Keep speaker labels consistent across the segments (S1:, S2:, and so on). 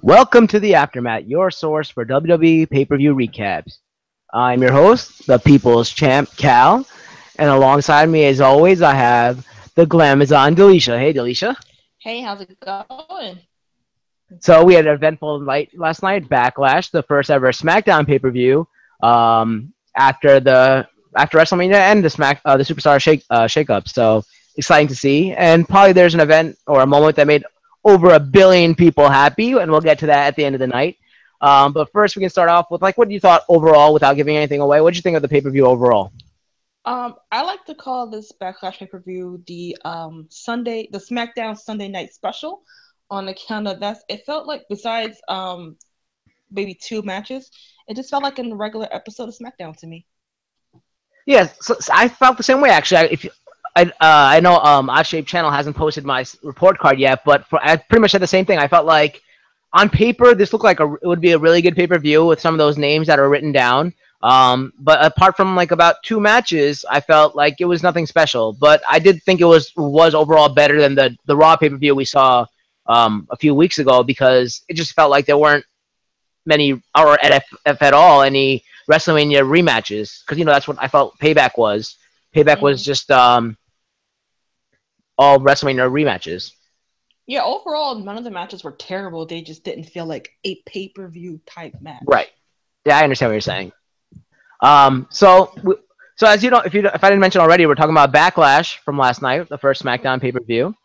S1: Welcome to the AfterMat, your source for WWE pay-per-view recaps. I'm your host, the People's Champ, Cal, and alongside me, as always, I have the Glamazon, Delisha. Hey, Delisha.
S2: Hey, how's it going?
S1: So we had an eventful night last night, Backlash, the first ever SmackDown pay-per-view. After WrestleMania and the Superstar shake-up. So exciting to see, and probably there's an event or a moment that made over 1 billion people happy, and we'll get to that at the end of the night. But first, we can start off with what you thought overall, without giving anything away. What did you think of the pay-per-view overall?
S2: I like to call this Backlash pay per view the SmackDown Sunday Night Special, on account of that. It felt like besides maybe two matches, it just felt like a regular episode of SmackDown to me.
S1: Yes, so I felt the same way actually. I know Odd Shape Channel hasn't posted my report card yet, but I pretty much said the same thing. I felt like on paper this looked like it would be a really good pay-per-view with some of those names that are written down. But apart from about two matches, I felt like it was nothing special. But I did think it was overall better than the Raw pay-per-view we saw a few weeks ago, because it just felt like there weren't many, or at all, any WrestleMania rematches, because that's what I felt Payback was. Payback was
S2: Hmm.
S1: just all WrestleMania rematches.
S2: Yeah, overall, none of the matches were terrible. They just didn't feel like a pay per view type
S1: Right.
S2: match.
S1: Yeah, I understand what you're saying. So as you know, if I didn't mention already, we're talking about Backlash from last night, the first SmackDown pay per view,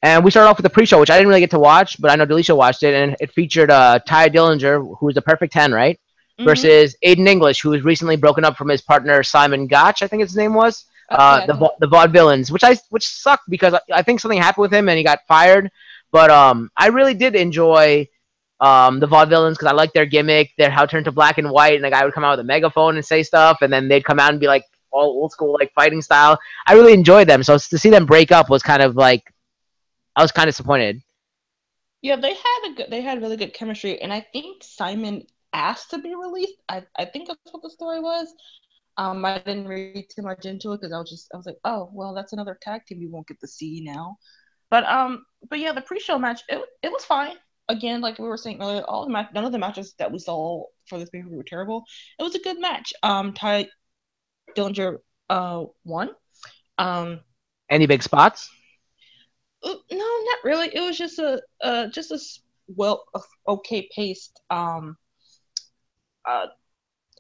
S1: and we started off with the pre-show, which I didn't really get to watch, but I know Delisha watched it, and it featured Ty Dillinger, who was the Perfect 10, right,
S2: Hmm.
S1: versus Aiden English, who was recently broken up from his partner Simon Gotch, I think his name was,
S2: Yeah, I think.
S1: the Vaudevillains, which sucked because I think something happened with him and he got fired, but I really did enjoy the Vaudevillains, because I like their gimmick, their how it turned to black and white, and the guy would come out with a megaphone and say stuff, and then they'd come out and be like all old school like fighting style. I really enjoyed them. So to see them break up was kind of like, I was kind of disappointed.
S2: Yeah, they had really good chemistry, and I think Simon asked to be released. I think that's what the story was. I didn't read too much into it because I was like, oh well, that's another tag team we won't get to see now. But yeah, the pre-show match, it was fine. Again, like we were saying earlier, none of the matches that we saw for this pay-per-view were terrible. It was a good match. Ty Dillinger won. Um,
S1: Any big spots?
S2: no, not really. It was just a well okay paced uh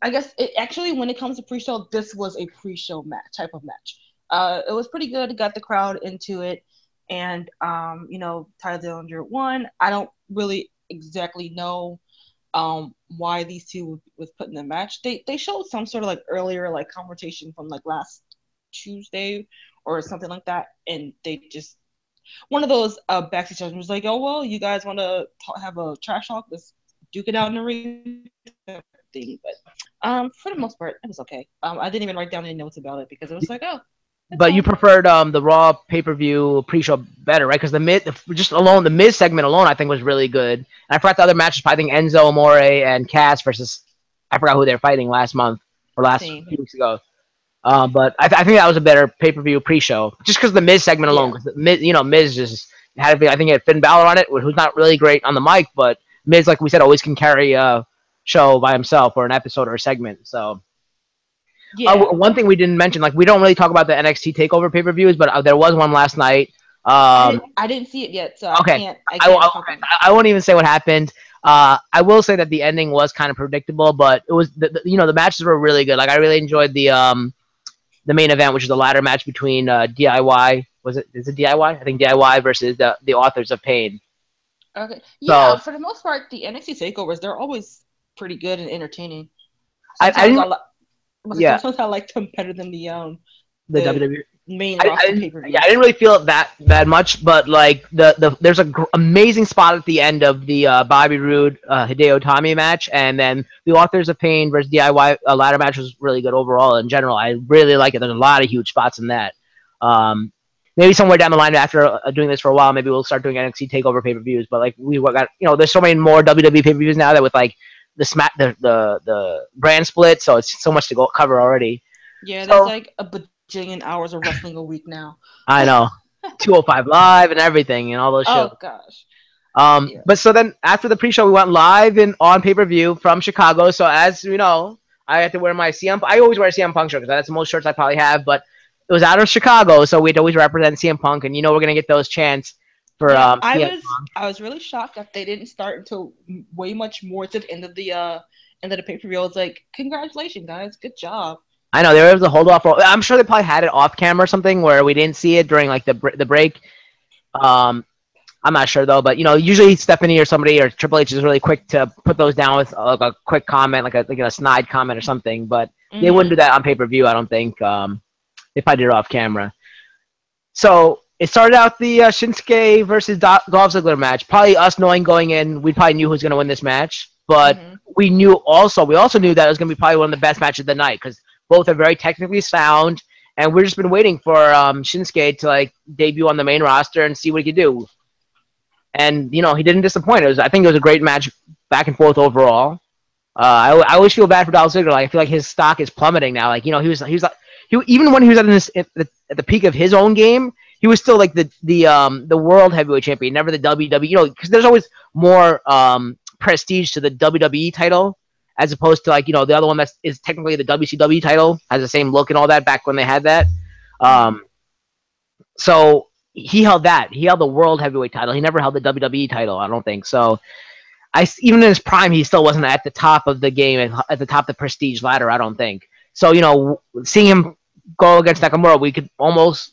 S2: I guess it actually, when it comes to pre-show, this was a pre-show match type of match. It was pretty good. It got the crowd into it, and Tyler Dillinger won. I don't really exactly know why these two was put in the match. They showed some sort of like earlier like confrontation from like last Tuesday or something like that, and they just one of those backstage sessions was like, oh well, you guys want to have a trash talk? Let's duke it out in the ring thing. But for the most part, it was okay. I didn't even write down any notes about it because it was like, oh, it's
S1: But you
S2: fine.
S1: preferred the Raw pay per view pre show better, right? Because the mid segment alone, I think was really good. And I forgot the other matches. I think Enzo Amore and Cass versus, I forgot who they were fighting last month or last
S2: Same.
S1: few weeks ago. But I think that was a better pay per view pre show, just because the Miz segment alone.
S2: Yeah.
S1: Because Miz just had, I think he had Finn Balor on it, who's not really great on the mic, but Miz, like we said, always can carry a show by himself or an episode or a segment. So
S2: Yeah.
S1: one thing we didn't mention, like we don't really talk about the NXT Takeover pay per views, but there was one last night.
S2: I didn't see it yet, so
S1: Okay,
S2: I can't talk
S1: okay,
S2: on it.
S1: I won't even say what happened. I will say that the ending was kind of predictable, but it was the matches were really good. Like I really enjoyed the main event, which is the ladder match between DIY. Was it? Is it DIY? I think DIY versus the Authors of Pain.
S2: Okay. Yeah,
S1: So
S2: for the most part, the NXT takeovers, they're always pretty good and entertaining.
S1: I
S2: Sometimes
S1: didn't. Yeah,
S2: sometimes I like them better than
S1: the
S2: the
S1: WWE.
S2: main roster
S1: Didn't. Yeah, I
S2: pay-per-views.
S1: didn't really feel it that much, but like there's a amazing spot at the end of the Bobby Roode Hideo Itami match, and then the Authors of Pain versus DIY ladder match was really good overall. In general, I really like it. There's a lot of huge spots in that. Maybe somewhere down the line, after doing this for a while, maybe we'll start doing NXT Takeover pay per views. But like we got, there's so many more WWE pay per views now that with like the brand split, so it's so much to go cover already.
S2: Yeah, there's
S1: So
S2: like a bajillion hours of wrestling a week now.
S1: I know 205 Live and everything and all those shows.
S2: Oh gosh. Yeah.
S1: But so then after the pre-show, we went live and on pay-per-view from Chicago. So as you know, I had to wear my CM. I always wear a CM Punk shirt because that's the most shirts I probably have. But it was out of Chicago, so we'd always represent CM Punk, and we're gonna get those chants for
S2: Yeah,
S1: CM.
S2: I was really shocked that they didn't start until way much more to the end of the pay-per-view. I was like, congratulations, guys, good job.
S1: I know there was a hold off. I'm sure they probably had it off camera or something where we didn't see it during like the break. Um, I'm not sure though, but usually Stephanie or somebody or Triple H is really quick to put those down with a quick comment, like a snide comment or something. But they wouldn't
S2: Mm-hmm.
S1: do that on pay-per-view. I don't think. They probably did it off camera. So it started out the Shinsuke versus Dolph Ziggler match. Probably us knowing going in, we probably knew who was going to win this match, but
S2: Mm-hmm.
S1: we also knew that it was going to be probably one of the best matches of the night because both are very technically sound, and we've just been waiting for Shinsuke to like debut on the main roster and see what he could do. And he didn't disappoint. I think it was a great match, back and forth overall. I always feel bad for Dolph Ziggler. Like, I feel like his stock is plummeting now. Like he was like even when he was at the peak of his own game, he was still like the world heavyweight champion, never the WWE. Because there's always more prestige to the WWE title as opposed to like the other one that is technically the WCW title, has the same look and all that back when they had that.
S2: Mm-hmm.
S1: Um, so he held that. He held the world heavyweight title. He never held the WWE title. I don't think so. Even in his prime, he still wasn't at the top of the game, at the top of the prestige ladder. I don't think so. Seeing him go against Nakamura, we could almost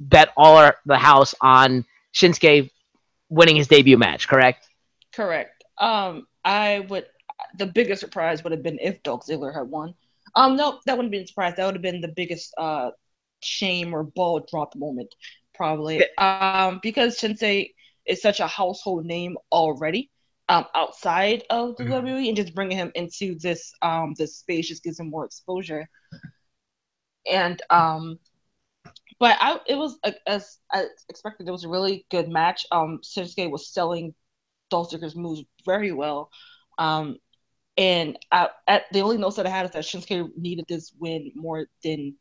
S1: bet the house on Shinsuke winning his debut match. Correct?
S2: Correct. I would. The biggest surprise would have been if Dolph Ziggler had won. No, that wouldn't have been a surprise. That would have been the biggest shame or ball drop moment, probably. Because Sensei is such a household name already. Outside of the WWE, and just bringing him into this space just gives him more exposure. And but it was as I expected. It was a really good match. Shinsuke was selling Dolph Ziggler's moves very well. Um, and the only notes that I had is that Shinsuke needed this win more than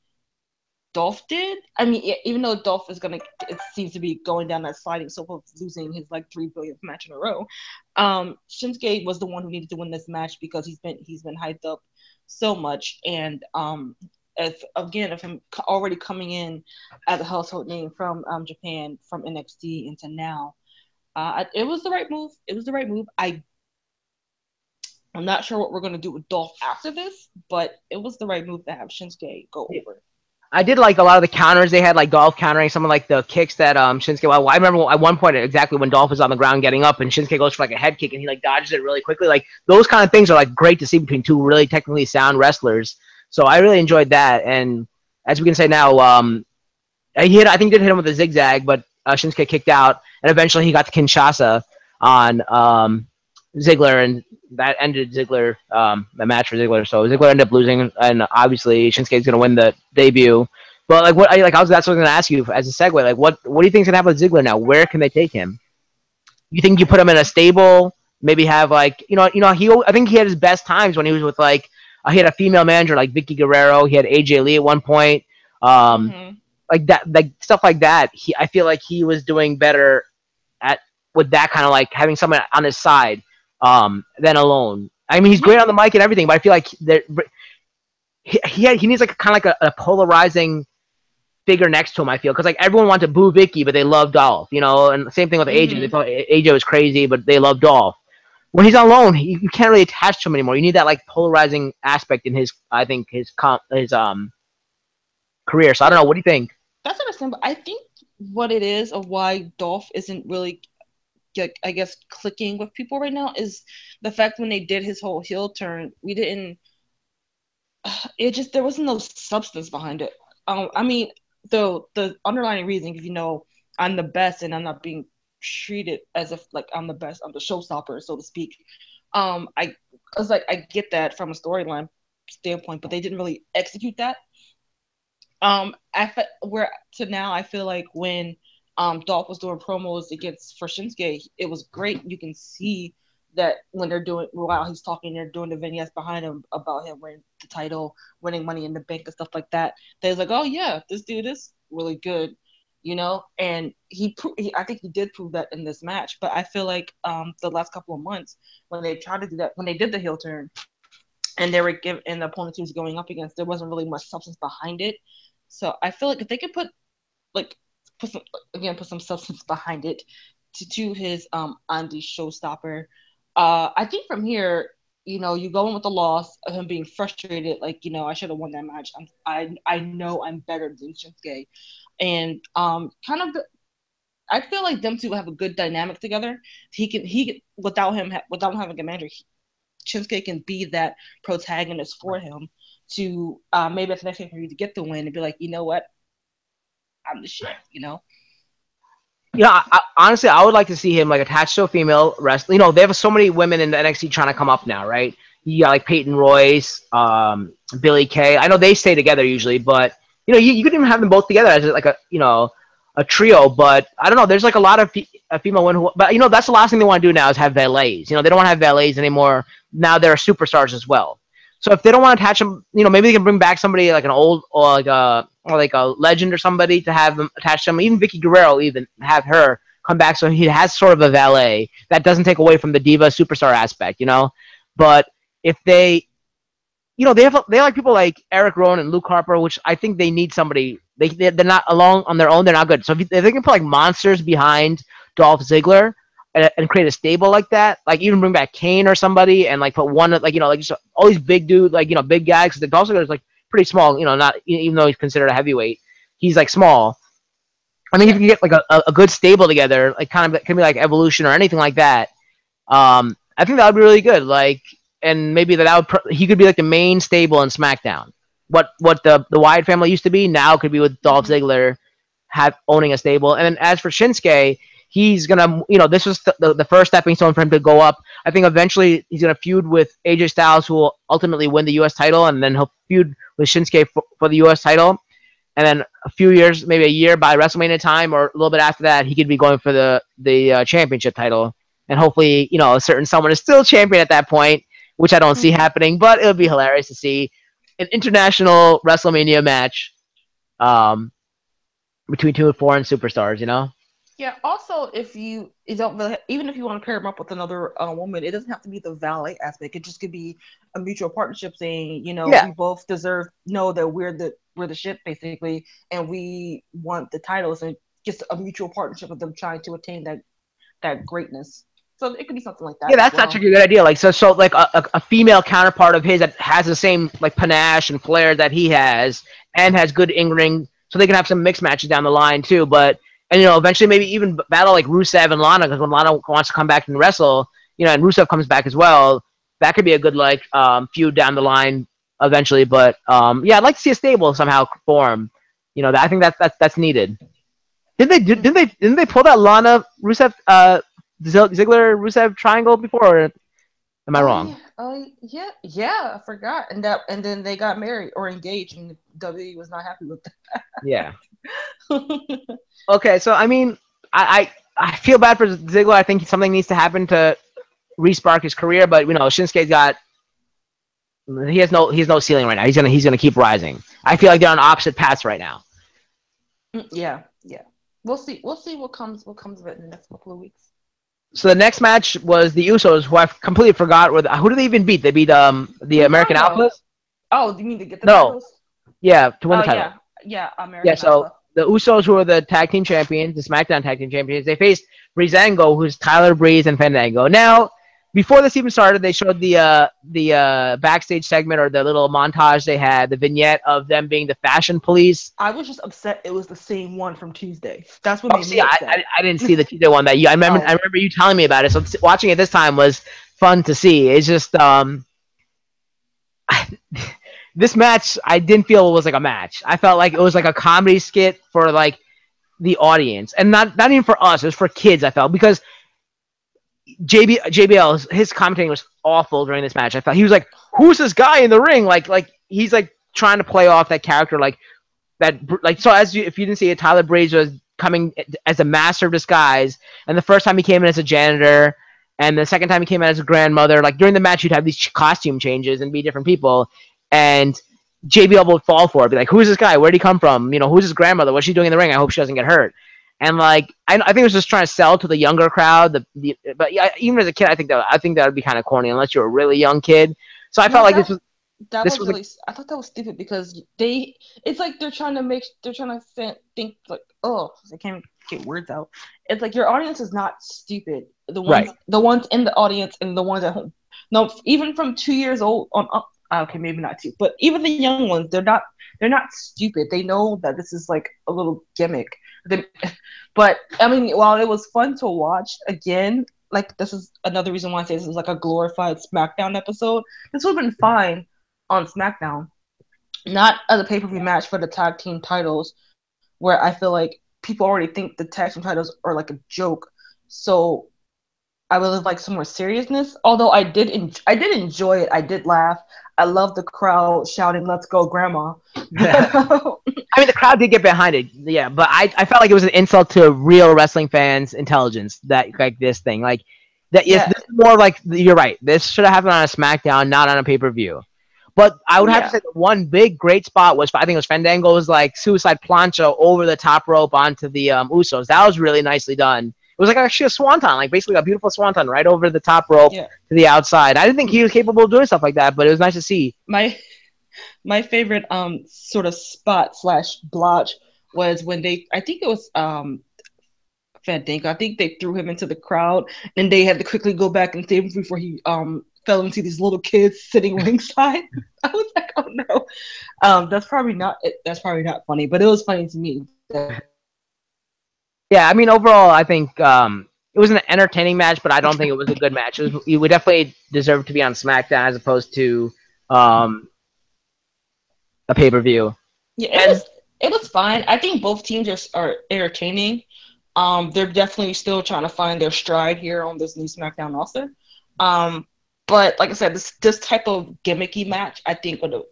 S2: Dolph did. I mean, even though Dolph is gonna, it seems to be going down that sliding slope of losing his like 3 billionth match in a row. Shinsuke was the one who needed to win this match because he's been hyped up so much, and if him already coming in as a household name from Japan, from NXT into now, it was the right move. It was the right move. I'm not sure what we're gonna do with Dolph after this, but it was the right move to have Shinsuke go over.
S1: I did like a lot of the counters they had, like Dolph countering some of like the kicks that Shinsuke. Well, I remember at one point exactly when Dolph was on the ground getting up and Shinsuke goes for like a head kick and he like dodges it really quickly. Like those kind of things are like great to see between two really technically sound wrestlers. So I really enjoyed that. And as we can say now, I think he did hit him with a zigzag, but Shinsuke kicked out and eventually he got the Kinshasa on Ziggler, and that ended the match for Ziggler. So Ziggler ended up losing, and obviously Shinsuke's going to win the debut. But like, that's what I was going to ask you as a segue. Like, what do you think is going to happen with Ziggler now? Where can they take him? You think you put him in a stable? Maybe have like I think he had his best times when he was with like he had a female manager like Vicky Guerrero. He had AJ Lee at one point. Um,
S2: Mm-hmm.
S1: like that, like stuff like that. I feel like he was doing better at with that kind of like having someone on his side than alone. I mean, he's
S2: Yeah,
S1: great on the mic and everything, but I feel like he needs like kind of like a polarizing figure next to him. I feel because like everyone wanted to boo Vicky, but they love Dolph, and the same thing with AJ. They
S2: mm-hmm.
S1: thought AJ was crazy, but they love Dolph. When he's alone, you can't really attach to him anymore. You need that like polarizing aspect in I think his career. So I
S2: Yeah,
S1: don't know. What do you think?
S2: that's understandable. I think what it is of why Dolph isn't really, like, I guess, clicking with people right now is the fact when they did his whole heel turn, we didn't. It just there wasn't no substance behind it. I mean, the underlying reason, if I'm the best and I'm not being treated as if like I'm the best, I'm the showstopper, so to speak. I was like, I get that from a storyline standpoint, but they didn't really execute that. Where to now, I feel like when Dolph was doing promos against for Shinsuke, it was great. You can see that when they're doing while he's talking, they're doing the vignettes behind him about him winning the title, winning Money in the Bank and stuff like that. They're like, oh yeah, this dude is really good. and I think he did prove that in this match. But I feel like the last couple of months when they tried to do that, when they did the heel turn, and they were and the opponents he was going up against, there wasn't really much substance behind it. So I feel like if they could put some substance behind it to his Andy showstopper, I think from here, you go in with the loss of him being frustrated, like, I should have won that match. I know I'm better than Shinsuke, and kind of I feel like them two have a good dynamic together. He can without having a manager, Shinsuke can be that protagonist for him to maybe at the next game for you to get the win and be like, you know what, I'm the shit.
S1: Yeah, honestly, I would like to see him like attached to a female wrestler. They have so many women in the NXT trying to come up now, right? You got like Peyton Royce, Billie Kay. I know they stay together usually, but you could even have them both together as like a trio. But I don't know. There's like a lot of female women but that's the last thing they want to do now is have valets. They don't want to have valets anymore. Now they're superstars as well. So if they don't want to attach them, maybe they can bring back somebody like an old or like a legend or somebody to have them attached to them. Even Vicky Guerrero, even have her come back so he has sort of a valet that doesn't take away from the diva superstar aspect, But if they they like people like Eric Rowan and Luke Harper, which I think they need somebody. They're not alone on their own. They're not good. So if they can put like monsters behind Dolph Ziggler and create a stable like that, like even bring back Kane or somebody and like put one like like just all these big dude like big guys because Dolph Ziggler is like pretty small, not even though he's considered a heavyweight, he's like small. I mean, if you can get like a good stable together, like kind of can be like Evolution or anything like that. I think that would be really good. Like, and maybe he could be like the main stable in SmackDown. What the Wyatt family used to be now could be with Dolph Ziggler owning a stable. And then as for Shinsuke, he's gonna this was the first stepping stone for him to go up. I think eventually he's gonna feud with AJ Styles, who will ultimately win the U.S. title, and then he'll feud with Shinsuke for the U.S. title. And then a few years, maybe a year by WrestleMania time, or a little bit after that, he could be going for the championship title. And hopefully, a certain someone is still champion at that point, which I don't see happening. But it would be hilarious to see an international WrestleMania match between two foreign superstars.
S2: Yeah. Also, if you don't really, even if you want to pair him up with another woman, it doesn't have to be the valet aspect. It just could be a mutual partnership saying, we both know that we're the shit basically, and we want the titles, and just a mutual partnership of them trying to attain that greatness. So it could be something like that.
S1: Yeah, that's actually a good idea. Like so like a female counterpart of his that has the same like panache and flair that he has, and has good in-ring, so they can have some mixed matches down the line too. But and eventually maybe even battle like Rusev and Lana, because when Lana wants to come back and wrestle, and Rusev comes back as well, that could be a good like feud down the line eventually. But yeah, I'd like to see a stable somehow form. I think that's needed. Didn't they pull that Lana Rusev Ziggler Rusev triangle before? Or am I wrong?
S2: Yeah, I forgot. And then they got married or engaged, and WWE was not happy with that.
S1: Yeah. Okay, so I mean, I feel bad for Ziggler. I think something needs to happen to respark his career, but Shinsuke's he has no ceiling right now. He's gonna keep rising. I feel like they're on opposite paths right now.
S2: Yeah. We'll see what comes of it in the next couple of weeks.
S1: So the next match was the Usos, who I completely forgot who did they even beat? They beat the American Alphas.
S2: Oh, do you mean to get the titles?
S1: Yeah, to win the title.
S2: Yeah, American
S1: so Alpha. The Usos, who are the tag team champions, the SmackDown tag team champions, they faced Breezango, who's Tyler Breeze and Fandango. Now, before this even started, they showed the backstage segment, or the little montage they had, the vignette of them being the fashion police.
S2: I was just upset it was the same one from Tuesday. That's what made me upset.
S1: I didn't see the Tuesday one that I remember you telling me about it. So watching it this time was fun to see. It's just this match, I didn't feel it was like a match. I felt like it was like a comedy skit for like the audience, and not even for us. It was for kids. I felt, because JBL, his commentating was awful during this match. I thought he was like, "Who's this guy in the ring?" Like he's like trying to play off that character, like that. Like, so if you didn't see it, Tyler Breeze was coming as a master of disguise, and the first time he came in as a janitor, and the second time he came in as a grandmother. Like during the match, you'd have these costume changes and be different people, and JBL would fall for it, be like, "Who's this guy? Where'd he come from? You know, who's his grandmother? What's she doing in the ring? I hope she doesn't get hurt." And like, I think it was just trying to sell to the younger crowd. But yeah, even as a kid, I think that would be kind of corny unless you're a really young kid. So I felt
S2: No,
S1: like
S2: that
S1: this
S2: was
S1: was like,
S2: really. I thought that was stupid because it's like they're trying to think like, oh, I can't get words out. It's like your audience is not stupid.
S1: right.
S2: The ones in the audience and the ones at home. No, even from 2 years old on up. Okay, maybe not two, but even the young ones, they're not stupid. They know that this is like a little gimmick. But I mean, while it was fun to watch again, like this is another reason why I say this is like a glorified SmackDown episode. This would have been fine on SmackDown, not as a pay per view match for the tag team titles, where I feel like people already think the tag team titles are like a joke. So I would have liked some more seriousness. Although I did enjoy it. I did laugh. I love the crowd shouting "Let's go, Grandma!"
S1: I mean, the crowd did get behind it, yeah, but I felt like it was an insult to real wrestling fans' intelligence that like this thing, like that. Yes,
S2: Yeah,
S1: this is more like you're right. This should have happened on a SmackDown, not on a pay per view. But I would have to
S2: yeah,
S1: say the one big great spot was I think it was Fandango's like suicide plancha over the top rope onto the Usos. That was really nicely done. It was like actually a swanton, like basically a beautiful swanton right over the top rope
S2: yeah.
S1: to the outside. I didn't think he was capable of doing stuff like that, but it was nice to see.
S2: My my favorite sort of spot slash blotch was when they I think it was Fandango. I think they threw him into the crowd and they had to quickly go back and save him before he fell into these little kids sitting ringside. I was like, oh no. That's probably not funny, but it was funny to me.
S1: Yeah, I mean overall, I think it was an entertaining match, but I don't think it was a good match. It would definitely deserve to be on SmackDown as opposed to um, a pay per view.
S2: Yeah,
S1: And
S2: it was fine. I think both teams are entertaining. They're definitely still trying to find their stride here on this new SmackDown roster. Um, but like I said, this type of gimmicky match, I think would have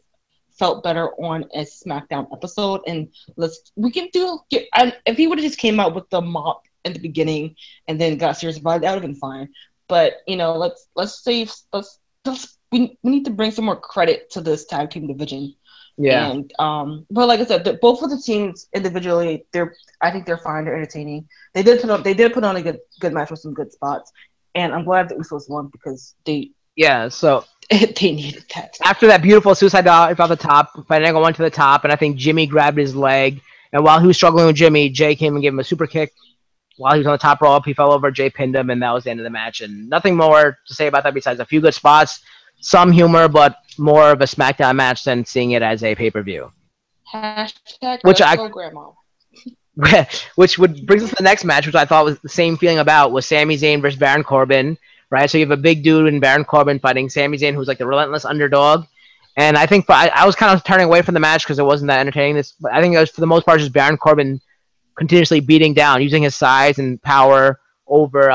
S2: felt better on a SmackDown episode. And we can if he would have just came out with the mop in the beginning and then got serious about it, that would have been fine. But let's save we need to bring some more credit to this tag team division.
S1: yeah,
S2: And but like I said, both of the teams individually, I think they're fine. They're entertaining. They did put on a good match with some good spots, and I'm glad the Usos won because
S1: yeah. So
S2: they needed that.
S1: after that beautiful suicide dive off the top, Fandango went to the top, and I think Jimmy grabbed his leg. And while he was struggling with Jimmy, Jay came and gave him a super kick. While he was on the top rope, he fell over. Jay pinned him, and that was the end of the match. And nothing more to say about that besides a few good spots, some humor, but more of a SmackDown match than seeing it as a pay per view.
S2: Hashtag
S1: Which
S2: let's go, Grandma.
S1: which would brings us to the next match, which I thought was the same feeling about was Sami Zayn versus Baron Corbin, right? So you have a big dude in Baron Corbin fighting Sami Zayn, who's like the relentless underdog. And I think I was kind of turning away from the match because it wasn't that entertaining. But I think it was for the most part just Baron Corbin continuously beating down, using his size and power over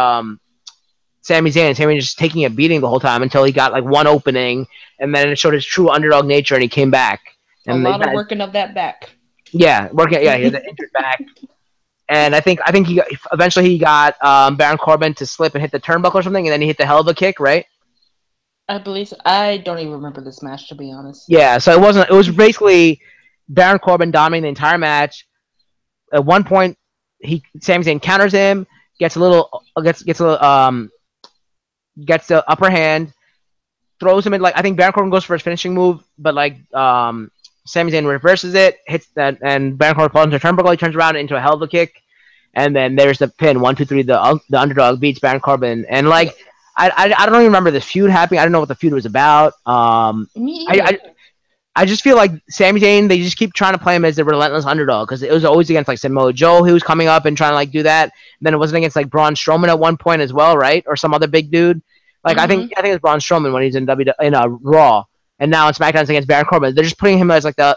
S1: Sami Zayn. Sami just taking a beating the whole time until he got like one opening, and then it showed his true underdog nature, and he came back.
S2: A
S1: And
S2: lot of working of that back.
S1: yeah, working. Yeah, he had the injured back. And I think eventually he got Baron Corbin to slip and hit the turnbuckle or something, and then he hit the hell of a kick, right?
S2: I believe so. I don't even remember this match, to be honest.
S1: Yeah, so it was basically Baron Corbin dominating the entire match. At one point, Sami Zayn counters him, gets the upper hand, throws him in like I think Baron Corbin goes for his finishing move, but like Sami Zayn reverses it, hits that, and Baron Corbin falls into a turnbuckle. He turns around into a hell of a kick, and then there's the pin. 1, 2, 3. The underdog beats Baron Corbin, and like I don't even remember this feud happening. I don't know what the feud was about.
S2: Me either.
S1: I just feel like Sami Zayn, they just keep trying to play him as the relentless underdog because it was always against like Samoa Joe, who was coming up and trying to like do that. And then it wasn't against like Braun Strowman at one point as well, right? Or some other big dude. Like I think it was Braun Strowman when he's in Raw, and now in SmackDown it's against Baron Corbin. They're just putting him as like the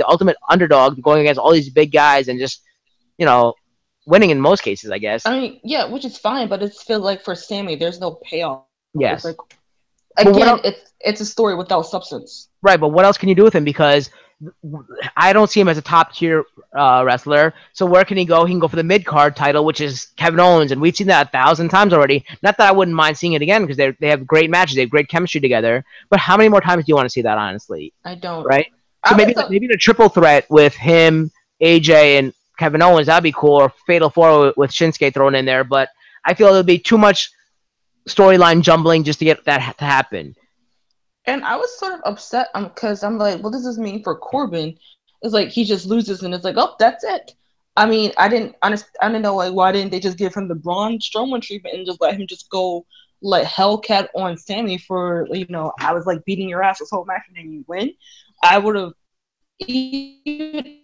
S1: ultimate underdog, going against all these big guys and just winning in most cases, I guess.
S2: I mean, yeah, which is fine, but it's feel like for Sammy, there's no payoff.
S1: Yes.
S2: It's like, again, it's a story without substance.
S1: Right, but what else can you do with him? Because I don't see him as a top tier wrestler. So where can he go? He can go for the mid card title, which is Kevin Owens, and we've seen that 1,000 times already. Not that I wouldn't mind seeing it again because they have great matches, they have great chemistry together. But how many more times do you want to see that? Honestly,
S2: I don't.
S1: Right? So
S2: I
S1: maybe
S2: was
S1: maybe the triple threat with him, AJ, and Kevin Owens, that'd be cool. Or Fatal Four with Shinsuke thrown in there, but I feel it would be too much storyline jumbling just to get that to happen.
S2: And I was sort of upset because I'm like, what does this mean for Corbin? It's like he just loses and it's like, oh, that's it. I mean, I didn't know like why didn't they just give him the Braun Strowman treatment and just let him just go like Hellcat on Sammy for I was like beating your ass this whole match and then you win. I would have even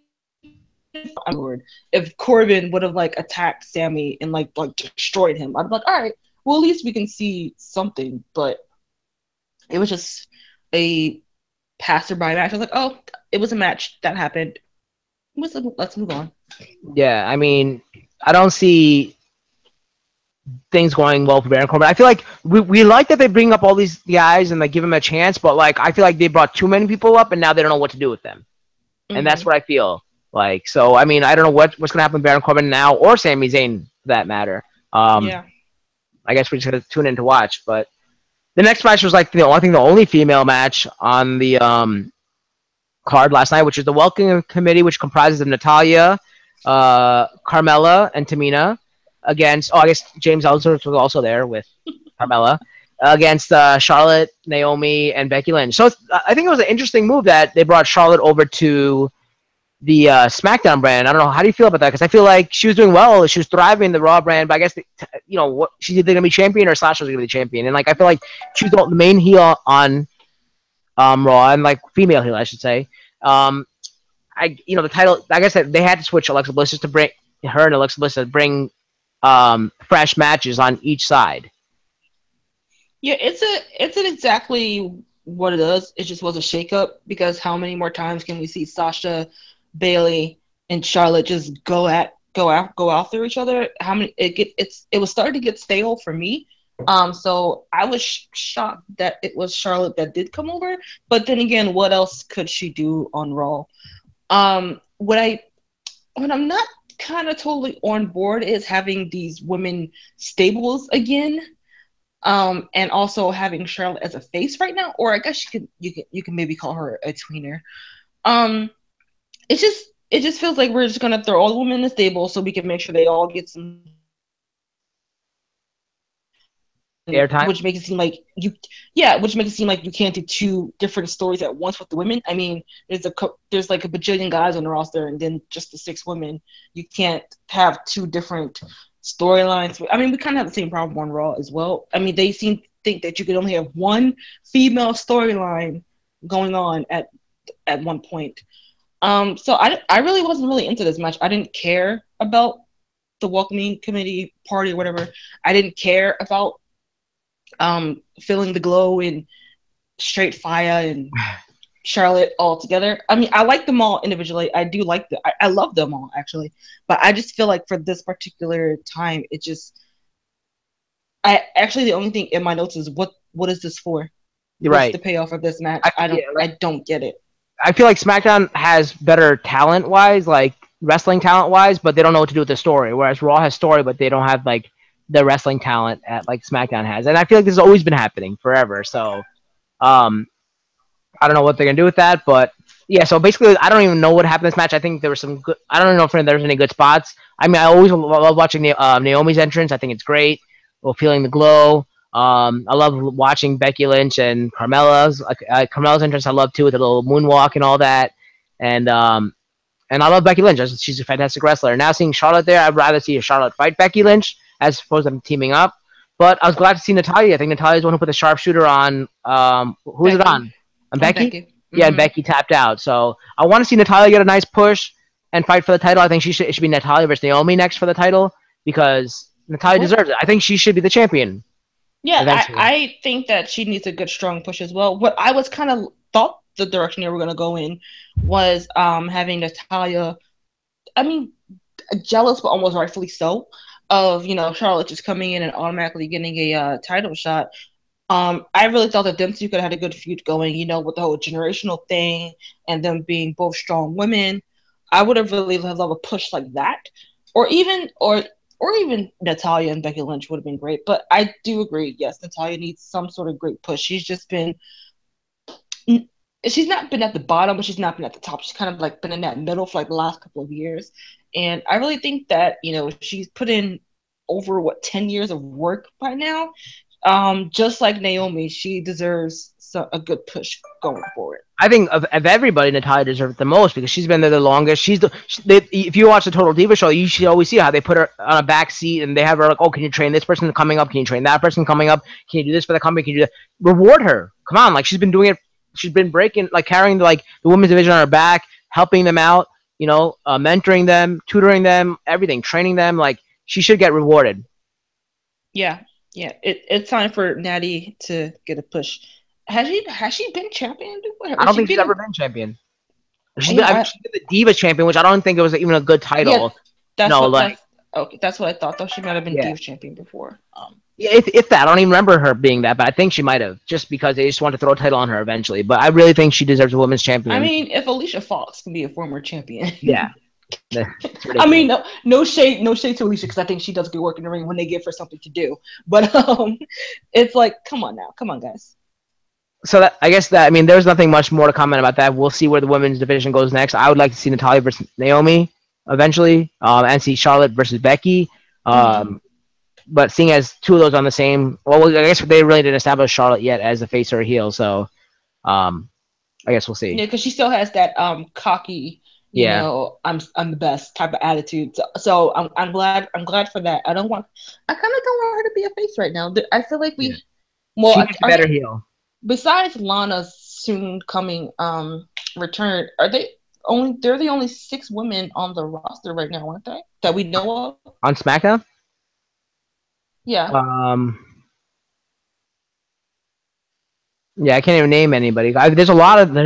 S2: if Corbin would have like attacked Sammy and like destroyed him. I'd be like, all right, well at least we can see something. But it was just a passerby match. I was like, oh, it was a match that happened. Let's move on.
S1: Yeah, I mean, I don't see things going well for Baron Corbin. I feel like we like that they bring up all these guys and like give them a chance, but like I feel like they brought too many people up and now they don't know what to do with them, and that's what I feel like. So I mean, I don't know what's gonna happen with Baron Corbin now or Sami Zayn for that matter.
S2: Yeah.
S1: I guess we're just gonna tune in to watch. But the next match was like the only female match on the card last night, which is the Welcome Committee, which comprises of Natalya, Carmella, and Tamina against. Oh, I guess James Ellsworth was also there with Carmella against Charlotte, Naomi, and Becky Lynch. So I think it was an interesting move that they brought Charlotte over to the Smackdown brand. I don't know. How do you feel about that? Because I feel like she was doing well. She was thriving in the Raw brand, but I guess what she's either gonna be champion or Sasha was gonna be champion. And like I feel like she was the main heel on Raw and like female heel, I should say. The title. I guess that they had to switch Alexa Bliss just to bring her and Alexa Bliss to bring fresh matches on each side.
S2: Yeah, it's an exactly what it is. It just was a shakeup because how many more times can we see Sasha, Bailey, and Charlotte just go after each other? How many? It was starting to get stale for me. So I was shocked that it was Charlotte that did come over. But then again, what else could she do on Raw? What I'm not kind of totally on board is having these women stables again. And also having Charlotte as a face right now, or I guess you can maybe call her a tweener. Um, it just feels like we're just gonna throw all the women in the stable so we can make sure they all get some
S1: Airtime.
S2: which makes it seem like you can't do two different stories at once with the women. I mean, there's like a bajillion guys on the roster and then just the 6 women. You can't have two different storylines. I mean, we kind of have the same problem on Raw as well. I mean, they seem to think that you could only have one female storyline going on at one point. So I really wasn't really into this match. I didn't care about the welcoming committee party or whatever. I didn't care about feeling the glow and straight fire and Charlotte all together. I mean, I like them all individually. I do like I love them all actually, but I just feel like for this particular time, the only thing in my notes is what is this for?
S1: You're
S2: What's
S1: right.
S2: the payoff of this match? I don't get it.
S1: I feel like SmackDown has better talent wise, like wrestling talent wise, but they don't know what to do with the story. Whereas Raw has story, but they don't have like the wrestling talent at like SmackDown has. And I feel like this has always been happening forever. So I don't know what they're gonna do with that, but yeah. So basically, I don't even know what happened in this match. I think there were some good. I don't even know if there's any good spots. I mean, I always love watching Naomi's entrance. I think it's great. Well, feeling the glow. I love watching Becky Lynch and Carmella's. Carmella's entrance, I love too, with the little moonwalk and all that. And I love Becky Lynch. She's a fantastic wrestler. Now seeing Charlotte there, I'd rather see Charlotte fight Becky Lynch as opposed to them teaming up. But I was glad to see Natalya. I think Natalya's the one who put the sharpshooter on. Who is it on? On Becky?
S2: Mm-hmm.
S1: Yeah, and Becky tapped out. So I want to see Natalya get a nice push and fight for the title. I think it should be Natalya versus Naomi next for the title because Natalya deserves it. I think she should be the champion.
S2: Yeah, I think that she needs a good strong push as well. What I was kind of thought the direction they were going to go in was having Natalya, I mean, jealous, but almost rightfully so, of, Charlotte just coming in and automatically getting a title shot. I really thought that them two could have had a good feud going, with the whole generational thing and them being both strong women. I would have really loved a push like that, or even Natalya and Becky Lynch would have been great. But I do agree, yes, Natalya needs some sort of great push. She's just been she's not been at the bottom, but she's not been at the top. She's kind of like been in that middle for like the last couple of years. And I really think that, she's put in over 10 years of work by now. Just like Naomi, she deserves a good push going forward.
S1: I think of everybody, Natalya deserves it the most because she's been there the longest. If you watch the Total Diva show, you should always see how they put her on a back seat and they have her like, oh, can you train this person coming up? Can you train that person coming up? Can you do this for the company? Can you do that? Reward her? Come on, like she's been doing it. She's been carrying the women's division on her back, helping them out, mentoring them, tutoring them, everything, training them. Like she should get rewarded.
S2: Yeah. It's time for Natty to get a push. Has she been champion before?
S1: I don't think she's ever been champion. She's been the Divas champion, which I don't think it was even a good title.
S2: Yeah, that's what I thought. Though she might have been Divas champion before.
S1: Yeah, if that, I don't even remember her being that, but I think she might have, just because they just want to throw a title on her eventually. But I really think she deserves a women's champion.
S2: I mean, if Alicia Fox can be a former champion,
S1: yeah.
S2: I mean, no shade to Alicia because I think she does good work in the ring when they give her something to do. But it's like, come on, guys.
S1: So there's nothing much more to comment about that. We'll see where the women's division goes next. I would like to see Natalya versus Naomi eventually, and see Charlotte versus Becky. But seeing as two of those on the same, well, I guess they really didn't establish Charlotte yet as a face or a heel. So, I guess we'll see.
S2: Yeah, because she still has that cocky, I'm the best type of attitude. So I'm glad for that. I kind of don't want her to be a face right now. I feel like she
S1: needs a better heel.
S2: Besides Lana's soon coming return, they're the only 6 women on the roster right now, aren't they? That we know of
S1: on SmackDown.
S2: Yeah.
S1: Yeah, I can't even name anybody. There's a lot of them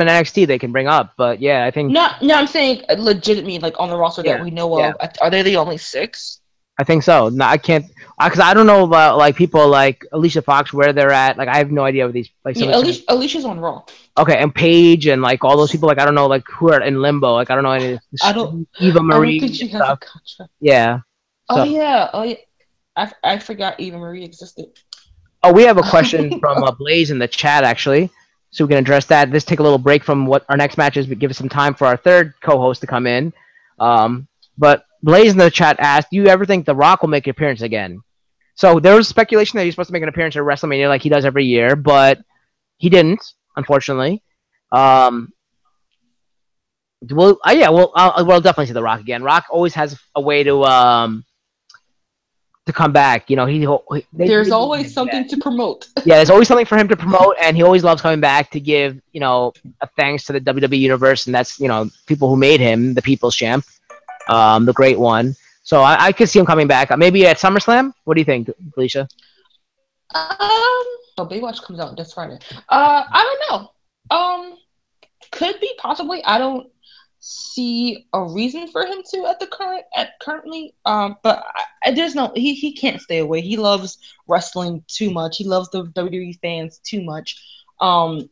S1: in NXT they can bring up, but yeah, I think.
S2: No, I'm saying legitimately, like on the roster that we know of. Are they the only 6?
S1: I think so. No, I can't, because I don't know about like people like Alicia Fox where they're at. Like I have no idea what these like.
S2: Alicia's on Raw.
S1: Okay, and Paige and like all those people, like I don't know, like who are in limbo. Like I don't know any. Eva Marie.
S2: I don't think she has a contract.
S1: Yeah.
S2: So. Oh yeah. I forgot Eva Marie existed.
S1: Oh, we have a question from Blaze in the chat actually, so we can address that. Let's take a little break from what our next match is, but give us some time for our third co-host to come in. But Blaze in the chat asked, "Do you ever think The Rock will make an appearance again?" So there was speculation that he's supposed to make an appearance at WrestleMania like he does every year, but he didn't, unfortunately. We'll definitely see The Rock again. Rock always has a way to come back.
S2: There's always something to promote.
S1: Yeah, there's always something for him to promote, and he always loves coming back to give a thanks to the WWE universe, and that's people who made him the People's Champ. The great one. So I could see him coming back. Maybe at SummerSlam? What do you think, Felicia?
S2: Baywatch comes out this Friday. I don't know. Could be, possibly. I don't see a reason for him to currently. But there's no, he can't stay away. He loves wrestling too much. He loves the WWE fans too much. We'll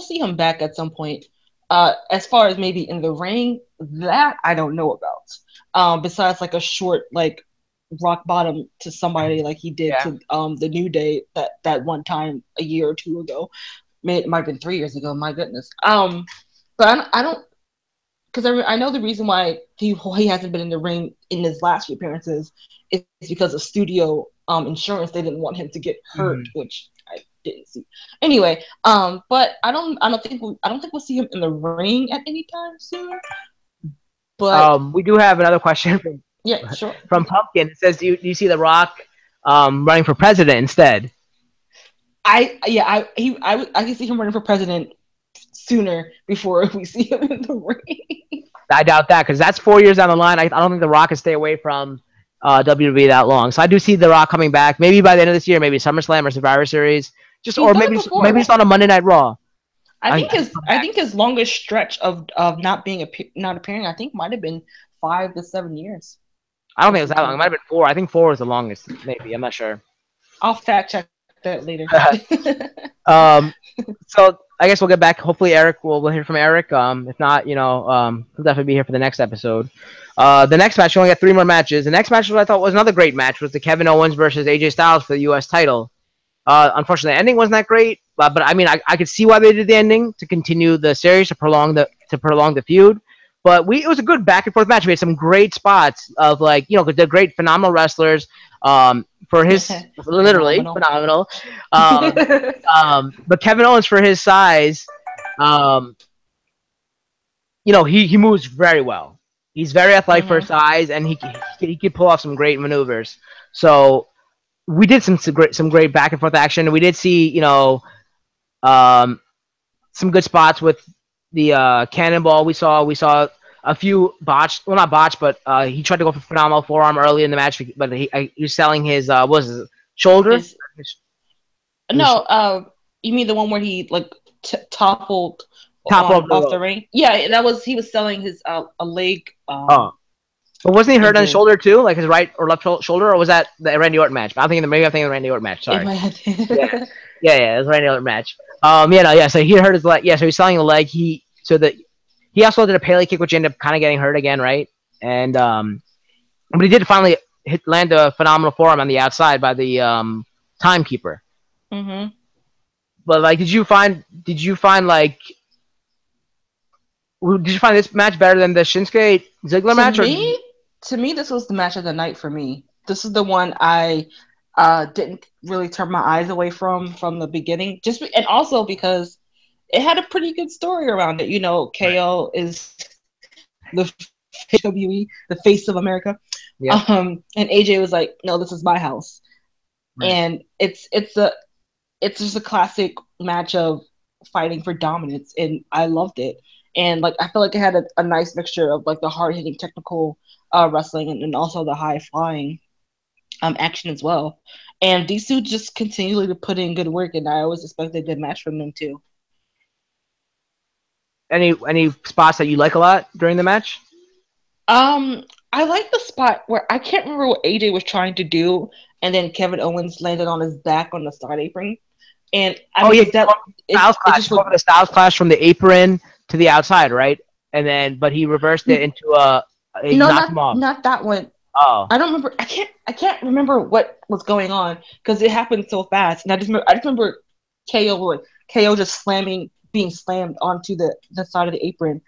S2: see him back at some point. As far as maybe in the ring, that I don't know about. Besides like a short like rock bottom to somebody like he did to the New Day that one time a year or 2 ago. It might have been 3 years ago. My goodness. But I don't, because I know the reason why he hasn't been in the ring in his last few appearances is because of studio insurance. They didn't want him to get hurt, which I didn't see. Anyway, but I don't think we'll see him in the ring at any time soon. But
S1: we do have another question from Pumpkin. It says, do you see The Rock running for president instead?
S2: I can see him running for president sooner before we see him in the ring.
S1: I doubt that, because that's 4 years down the line. I don't think The Rock can stay away from WWE that long. So I do see The Rock coming back, maybe by the end of this year, maybe SummerSlam or Survivor Series, maybe it's on a Monday Night Raw.
S2: I think his longest stretch of not appearing, I think might have been 5 to 7 years.
S1: I don't think it was that long. It might have been 4. I think 4 was the longest. Maybe, I'm not sure.
S2: I'll fact check that later.
S1: So I guess we'll get back. Hopefully, Eric we'll hear from Eric. If not, he'll definitely be here for the next episode. The next match, we only got 3 more matches. The next match, what I thought was another great match, was the Kevin Owens versus AJ Styles for the U.S. title. Unfortunately, the ending wasn't that great. but I mean, I could see why they did the ending to continue the series to prolong the feud. But it was a good back and forth match. We had some great spots of like, you know, because they're great, phenomenal wrestlers. For his literally phenomenal. But Kevin Owens for his size, you know, he moves very well. He's very athletic for his size, and he could pull off some great maneuvers. So we did some great back and forth action. We did see, you know, some good spots with the cannonball. We saw a few botched, well, not botched, but he tried to go for phenomenal forearm early in the match, but he was selling his what was his shoulder.
S2: You mean the one where he like toppled off the ring? Yeah, that was, he was selling his a leg.
S1: But wasn't he hurt on his shoulder too, like his right or left shoulder, or was that the Randy Orton match? I'm thinking the Randy Orton match. Sorry. Yeah, it was Randy Orton match. So he hurt his leg. Yeah, so he's selling the leg. He also did a Pele kick, which ended up kind of getting hurt again, right? And but he did finally land a phenomenal forearm on the outside by the timekeeper.
S2: Mm-hmm.
S1: But like, did you find this match better than the Shinsuke Ziggler match?
S2: To me, this was the match of the night for me. This is the one I didn't really turn my eyes away from the beginning, and also because it had a pretty good story around it. You know, KO is the WWE, the face of America. Yeah. And AJ was like, "No, this is my house," and it's just a classic match of fighting for dominance, and I loved it. And like, I feel like it had a nice mixture of like the hard hitting technical wrestling and also the high flying action as well. And these two just continually to put in good work, and I always expect a good match from them too.
S1: Any spots that you like a lot during the match?
S2: I like the spot where I can't remember what AJ was trying to do, and then Kevin Owens landed on his back on the side apron. And
S1: the Styles Clash from the apron to the outside, right? And then, but he reversed it into
S2: not that one.
S1: Oh,
S2: I don't remember. I can't remember what was going on because it happened so fast. And I just remember KO just being slammed onto the side of the apron,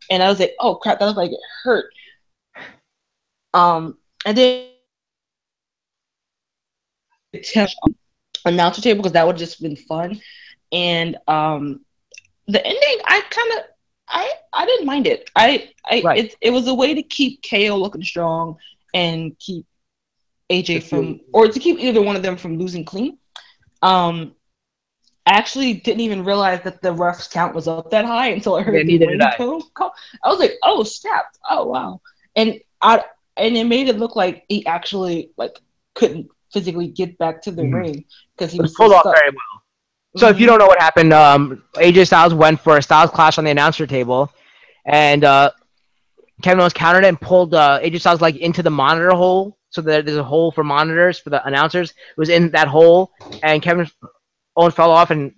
S2: and I was like, oh crap, that was like it hurt. And then announcer table, because that would have just been fun. And the ending, I didn't mind it. It was a way to keep KO looking strong and keep AJ or to keep either one of them from losing clean. I actually didn't even realize that the ref's count was up that high until I heard the ringtone call. I was like, oh snap! Oh wow! And it made it look like he actually like couldn't physically get back to the ring because he was
S1: pulled off very well. So if you don't know what happened, AJ Styles went for a Styles Clash on the announcer table, and Kevin Owens countered it and pulled AJ Styles like into the monitor hole. So there's a hole for monitors for the announcers. It was in that hole, and Kevin Owens fell off, and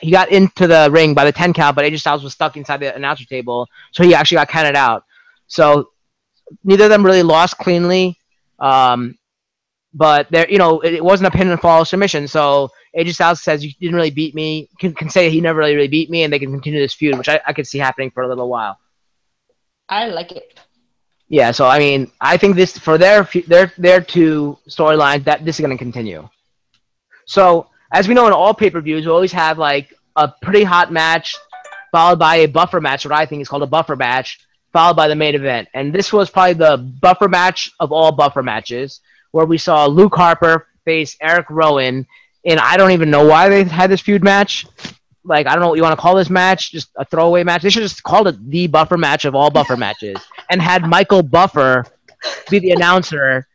S1: he got into the ring by the 10 count, but AJ Styles was stuck inside the announcer table, so he actually got counted out. So neither of them really lost cleanly, but it wasn't a pin and fall submission. So AJ Styles says, you didn't really beat me, can say he never really beat me, and they can continue this feud, which I could see happening for a little while.
S2: I like it.
S1: Yeah, so I mean, I think this for their two storylines that this is going to continue. So as we know, in all pay-per-views, we always have like a pretty hot match followed by a buffer match, what I think is called a buffer match, followed by the main event. And this was probably the buffer match of all buffer matches, where we saw Luke Harper face Eric Rowan, and I don't even know why they had this feud match. Like, I don't know what you want to call this match, just a throwaway match. They should just called it the buffer match of all buffer matches, and had Michael Buffer be the announcer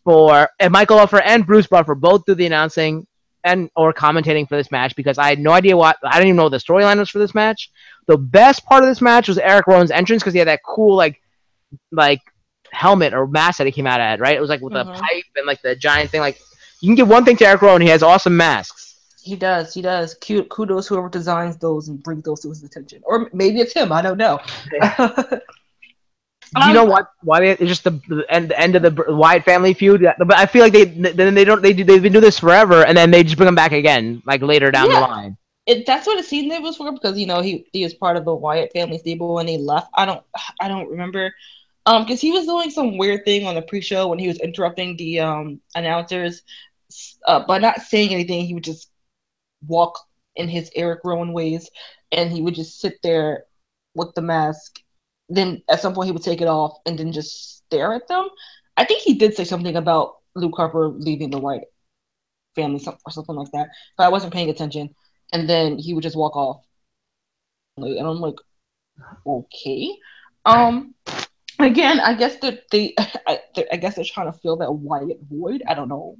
S1: and Michael Buffer and Bruce Buffer both do the announcing or commentating for this match, because I had no idea I didn't even know what the storyline was for this match. The best part of this match was Eric Rowan's entrance, because he had that cool like helmet or mask that he came out at, right? It was like with a pipe and like the giant thing. Like, you can give one thing to Eric Rowan, he has awesome masks.
S2: He does. Kudos whoever designs those and brings those to his attention, or maybe it's him. I don't know.
S1: Do you know why it's just the end of the Wyatt family feud? But I feel like they've been doing this forever, and then they just bring them back again, like later down the line.
S2: That's what it seemed it was for, because he was part of the Wyatt family stable when he left. I don't remember. Because he was doing some weird thing on the pre-show when he was interrupting the announcers, by not saying anything. He would just walk in his Eric Rowan ways, and he would just sit there with the mask. Then at some point he would take it off and then just stare at them. I think he did say something about Luke Harper leaving the White family, or something like that, but I wasn't paying attention. And then he would just walk off, and I'm like, okay. Um, Again, I guess that I guess they're trying to fill that Wyatt void. I don't know.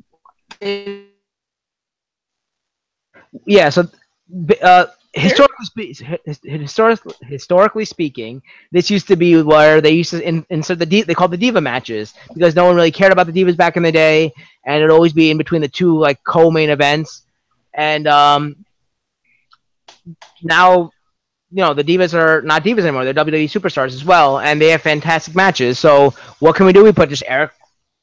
S1: Yeah, so
S2: There.
S1: historically speaking, this used to be where they used to insert they called the diva matches because no one really cared about the divas back in the day, and it'd always be in between the two like co-main events. And now the divas are not divas anymore; they're WWE superstars as well, and they have fantastic matches. So what can we do? We put just Eric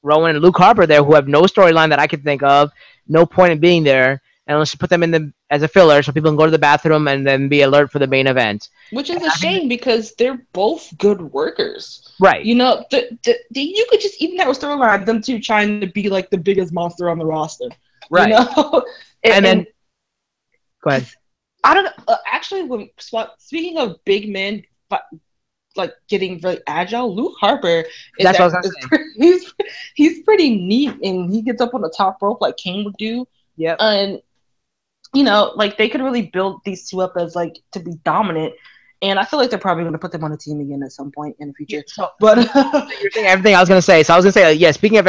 S1: Rowan and Luke Harper there, who have no storyline that I can think of, no point in being there, and let's just put them in the as a filler so people can go to the bathroom and then be alert for the main event.
S2: Which is a shame because they're both good workers.
S1: Right.
S2: You could just even have a storyline of them two trying to be like the biggest monster on the roster.
S1: Right. And then go ahead.
S2: I don't know. Actually, speaking of big men, like getting very agile, Luke Harper
S1: That's what I was gonna
S2: say. He's pretty neat, and he gets up on the top rope like Kane would do.
S1: Yeah.
S2: And like they could really build these two up as like to be dominant. And I feel like they're probably going to put them on a team again at some point in the future. But
S1: you're saying everything I was going to say. So I was going to say, yeah. Speaking of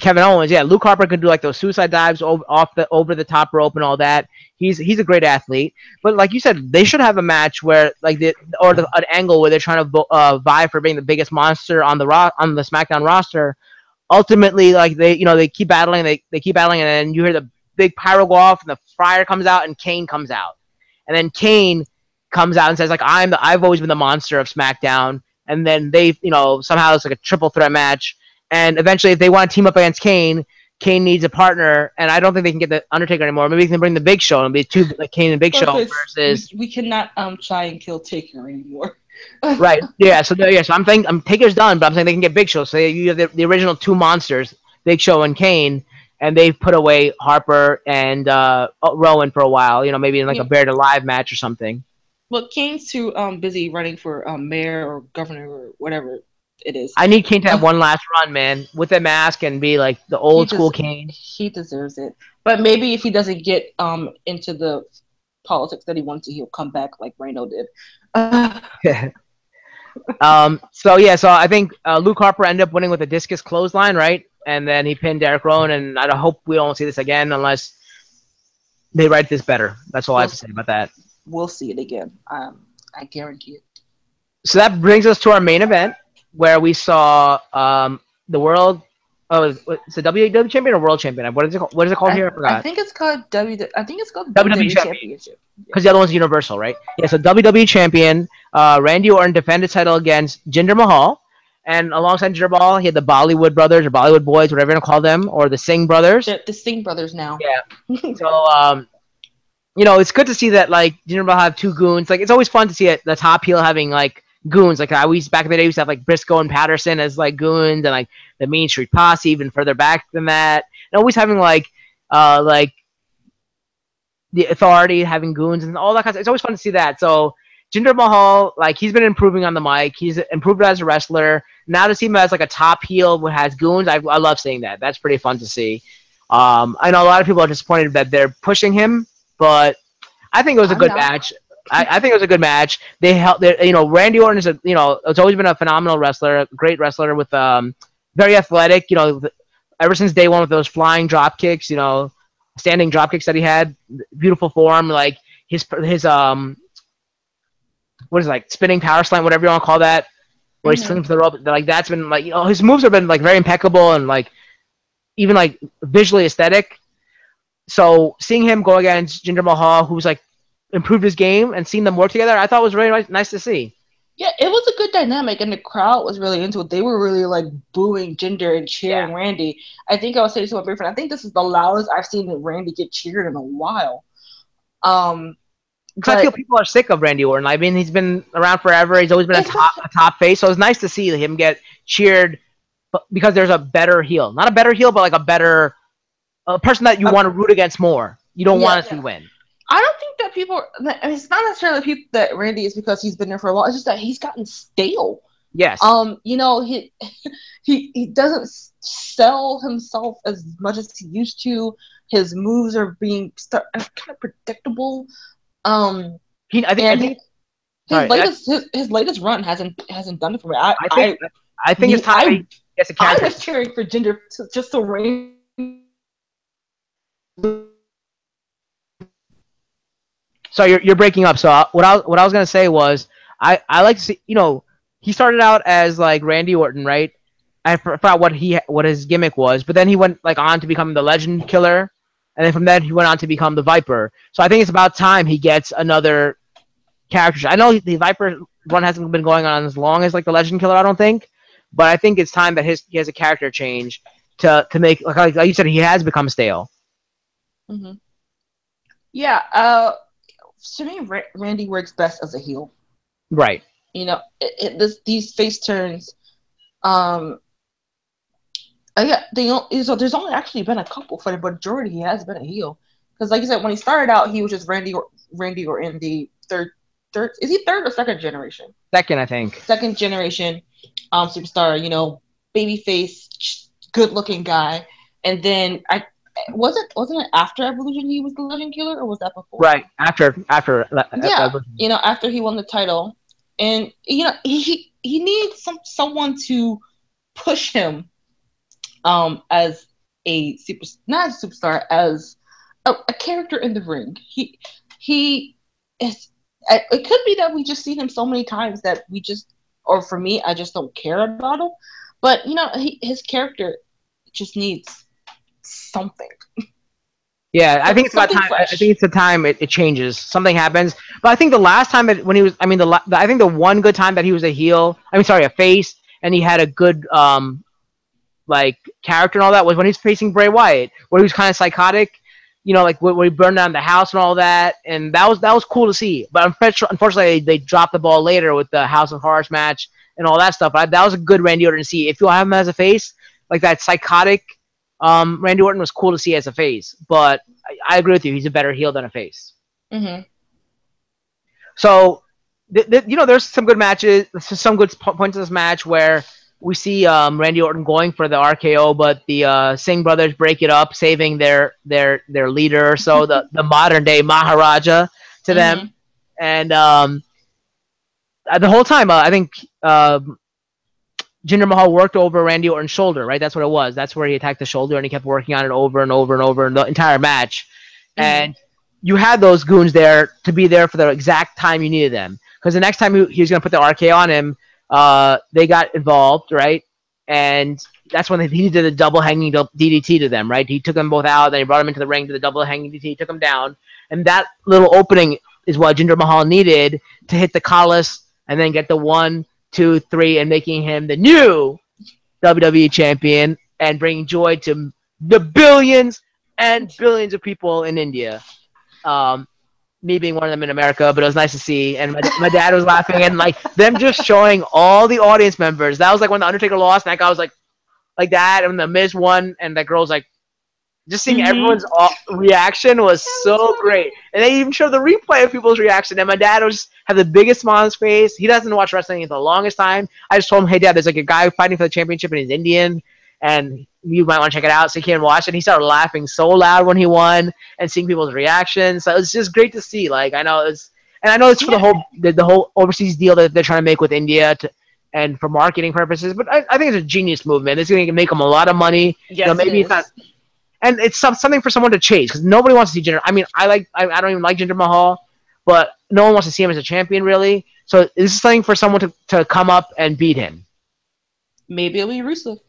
S1: Kevin Owens, yeah, Luke Harper could do like those suicide dives over the top rope and all that. He's a great athlete. But like you said, they should have a match where like an angle where they're trying to vie for being the biggest monster on the SmackDown roster. Ultimately, like they keep battling, they keep battling, and then you hear the big pyro go off, and the Fryer comes out, and Kane comes out, and then Kane comes out and says like I've always been the monster of SmackDown, and then they somehow it's like a triple threat match, and eventually if they want to team up against Kane needs a partner, and I don't think they can get the Undertaker anymore. Maybe they can bring the Big Show and be two like Kane and Big Show versus.
S2: We cannot try and kill Taker anymore.
S1: Right. Yeah. So I'm thinking Taker's done, but I'm saying they can get Big Show. So you have the original two monsters, Big Show and Kane. And they've put away Harper and Rowan for a while, maybe in like a Buried Alive match or something.
S2: Well, Kane's too busy running for mayor or governor or whatever it is.
S1: I need Kane to have one last run, man, with a mask and be like the old school Kane.
S2: He deserves it. But maybe if he doesn't get into the politics that he wants to, he'll come back like Reno did.
S1: So I think Luke Harper ended up winning with a discus clothesline, right? And then he pinned Eric Rowan, and I hope we don't see this again unless they write this better. That's all I have to say about that.
S2: We'll see it again. I guarantee it.
S1: So that brings us to our main event, where we saw the world. Oh, it's the WWE champion or world champion? What is it called here? I forgot.
S2: I think it's called WWE Championship.
S1: Because the other one's Universal, right? Yeah. So WWE champion Randy Orton defended his title against Jinder Mahal. And alongside Jinder Mahal, he had the Bollywood brothers or Bollywood boys, whatever you want to call them, or the Singh brothers.
S2: The Singh brothers now.
S1: Yeah. So, it's good to see that, like, Jinder Mahal have two goons. Like, it's always fun to see the top heel having, like, goons. Like, back in the day, we used to have, like, Briscoe and Patterson as, like, goons, and, like, the Mean Street Posse even further back than that. And always having, like, the Authority having goons and all that kind of stuff. It's always fun to see that. So, Jinder Mahal, like, he's been improving on the mic. He's improved as a wrestler. Now to see him as, like, a top heel who has goons, I love seeing that. That's pretty fun to see. I know a lot of people are disappointed that they're pushing him, but I think it was a good match. I think it was a good match. They helped. Randy Orton is it's always been a phenomenal wrestler, a great wrestler with very athletic. Ever since day one with those flying drop kicks, standing drop kicks that he had, beautiful form. Like his what is it, like spinning power slam, whatever you want to call that, where he swings the rope. Like that's been like his moves have been like very impeccable and like even like visually aesthetic. So seeing him go against Jinder Mahal, who's like improved his game, and seeing them work together, I thought was really nice to see.
S2: Yeah, it was a good dynamic, and the crowd was really into it. They were really like booing Jinder and cheering Randy. I think I was saying to my boyfriend, I think this is the loudest I've seen Randy get cheered in a while.
S1: Because I feel
S2: But
S1: people are sick of Randy Orton. I mean, he's been around forever. He's always been
S2: it's not.
S1: a top face. So it's nice to see him get cheered because there's a better heel. Not a better heel, but like a person that you want to root against more. You don't
S2: Yeah,
S1: want to see win.
S2: I don't think that people. It's not necessarily people that Randy is because he's been there for a while. It's just that he's gotten stale.
S1: Yes.
S2: You know, he doesn't sell himself as much as he used to. His moves are being kind of predictable.
S1: I think. Sorry,
S2: His latest run hasn't done it for me.
S1: I think it's time he gets a character.
S2: I was cheering for Ginger just so Randy.
S1: So you're breaking up. So what I was gonna say was I like to see, he started out as like Randy Orton, right? I forgot what his gimmick was, but then he went like on to become the Legend Killer, and then from then he went on to become the Viper. So I think it's about time he gets another character. I know the Viper run hasn't been going on as long as like the Legend Killer, I don't think, but I think it's time that he has a character change to make like you said, he has become stale.
S2: Mm-hmm. Yeah. To me, Randy works best as a heel.
S1: Right.
S2: You know, these face turns. Yeah, there's only actually been a couple. For the majority, he has been a heel. Because, like you said, when he started out, he was just Randy or in the third. Is he third or second generation?
S1: Second, I think.
S2: Second generation, superstar. You know, baby face, good looking guy. And then wasn't it after Evolution he was the Legend Killer, or was that before?
S1: Right after.
S2: Yeah, you know, after he won the title, and you know he needs someone to push him, as not a superstar, as a character in the ring. He is. It could be that we just see him so many times that we just, or for me, I just don't care about him. But you know, his character just needs something.
S1: Yeah, I think it's about time.
S2: Fresh.
S1: I think it's the time it changes. Something happens. But I think the last time when he was, I mean, I think the one good time that he was a heel, I mean, sorry, a face, and he had a good like character and all that was when he was facing Bray Wyatt, where he was kind of psychotic, like where he burned down the house and all that, and that was cool to see. But unfortunately, they dropped the ball later with the House of Horrors match and all that stuff. But that was a good Randy Orton to see. If you have him as a face, like that psychotic Randy Orton was cool to see as a face. But I agree with you; he's a better heel than a face.
S2: Mm-hmm.
S1: So, there's some good matches, some good points in this match where we see Randy Orton going for the RKO, but the Singh brothers break it up, saving their leader, so the modern day Maharaja to them. And the whole time, I think Jinder Mahal worked over Randy Orton's shoulder, right? That's what it was. That's where he attacked the shoulder, and he kept working on it over and over and over in the entire match. And you had those goons there to be there for the exact time you needed them. Because the next time he was going to put the RKO on him, they got involved, right? And that's when he did a double hanging DDT to them, right? He took them both out, then he brought them into the ring to the double hanging DDT, took them down. And that little opening is what Jinder Mahal needed to hit the Colossus and then get the 1, 2, 3, and making him the new WWE champion and bringing joy to the billions and billions of people in India. Me being one of them in America, but it was nice to see. And my dad was laughing, and like them just showing all the audience members. That was like when the Undertaker lost, and that guy was like that, and the Miz won, and that girl's like, just seeing everyone's reaction was so great. And they even showed the replay of people's reaction. And my dad had the biggest smile on his face. He doesn't watch wrestling in the longest time. I just told him, hey, Dad, there's like a guy fighting for the championship, and he's Indian, and you might want to check it out. So he came and watched it. And he started laughing so loud when he won and seeing people's reactions. So it was just great to see. Like, I know it's for the whole overseas deal that they're trying to make with India and for marketing purposes. But I think it's a genius movement. It's going to make them a lot of money.
S2: Yes,
S1: maybe it's not. And it's something for someone to chase because nobody wants to see Jinder. I mean, I don't even like Jinder Mahal, but no one wants to see him as a champion, really. So this is something for someone to come up and beat him.
S2: Maybe it'll be Rusev.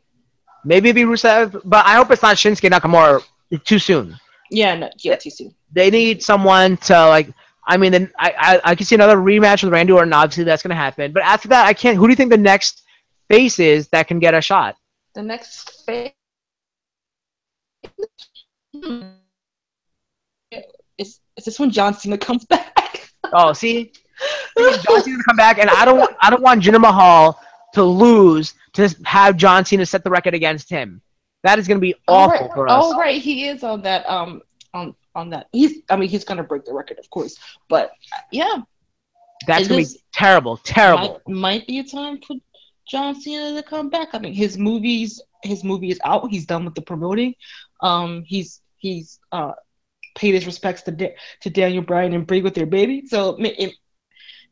S1: Maybe it'll be Rusev, but I hope it's not Shinsuke Nakamura too soon.
S2: Yeah, too soon.
S1: They need someone to, like, I mean, then I can see another rematch with Randy Orton. Obviously, that's going to happen. But after that, I can't. Who do you think the next face is that can get a shot?
S2: The next face. is this when John Cena comes back?
S1: Oh, see, John Cena's gonna come back, and I don't want Jinder Mahal to lose to have John Cena set the record against him. That is gonna be
S2: Oh right,
S1: awful for us.
S2: oh right, he is on that on that. He's gonna break the record, of course, but yeah,
S1: That's
S2: it
S1: gonna be
S2: just
S1: terrible, terrible.
S2: might be a time for John Cena to come back. I mean, his movie is out. He's done with the promoting. He's paid his respects to Daniel Bryan and Brie with their baby. So it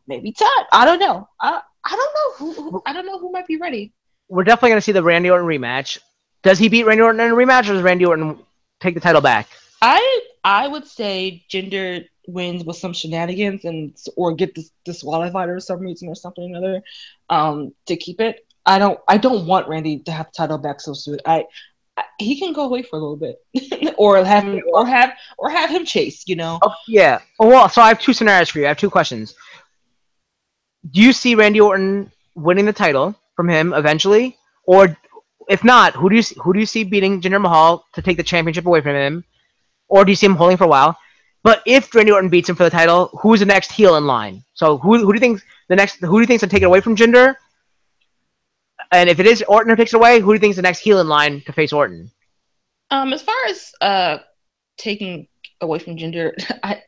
S2: may be time. I don't know. I don't know I don't know who might be ready.
S1: We're definitely gonna see the Randy Orton rematch. Does he beat Randy Orton in a rematch, or does Randy Orton take the title back?
S2: I would say Jinder wins with some shenanigans or get disqualified or some reason or something or another to keep it. I don't want Randy to have the title back so soon. He can go away for a little bit or have him chase, you know.
S1: Oh, yeah. Oh, well, so I have two scenarios for you. I have two questions. Do you see Randy Orton winning the title from him eventually, or if not, who do you see beating Jinder Mahal to take the championship away from him, or do you see him holding for a while? But if Randy Orton beats him for the title, who's the next heel in line? So who do you think who do you think's gonna take it away from Jinder? And if it is Orton who takes it away, who do you think's the next heel in line to face Orton?
S2: As far as taking away from Jinder,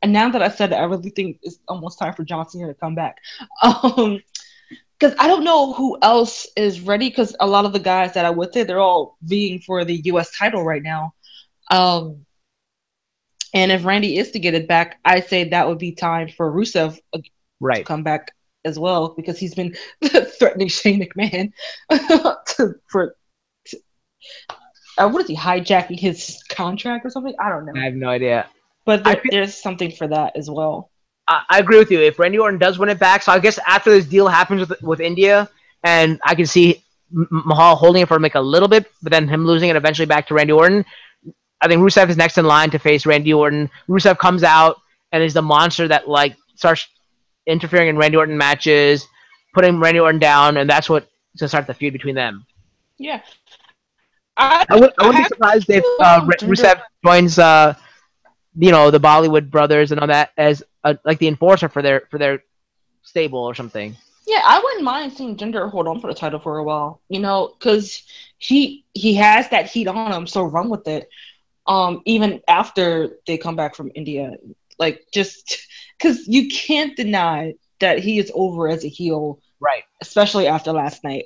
S2: now that I said it, I really think it's almost time for John Cena to come back. Because I don't know who else is ready. Because a lot of the guys that I would say they're all vying for the U.S. title right now. And if Randy is to get it back, I say that would be time for Rusev to come back as well, because he's been threatening Shane McMahon what is he, hijacking his contract or something? I don't know.
S1: I have no idea.
S2: But there's something for that as well.
S1: I agree with you. If Randy Orton does win it back, so I guess after this deal happens with India, and I can see Mahal holding it for like a little bit, but then him losing it eventually back to Randy Orton. I think Rusev is next in line to face Randy Orton. Rusev comes out and is the monster that like starts interfering in Randy Orton matches, putting Randy Orton down, and that's what to start the feud between them.
S2: Yeah,
S1: I wouldn't be surprised if Rusev joins the Bollywood brothers and all that as like the enforcer for their stable or something.
S2: Yeah, I wouldn't mind seeing Jinder hold on for the title for a while, because he has that heat on him, so run with it. Even after they come back from India, like just because you can't deny that he is over as a heel,
S1: right?
S2: Especially after last night.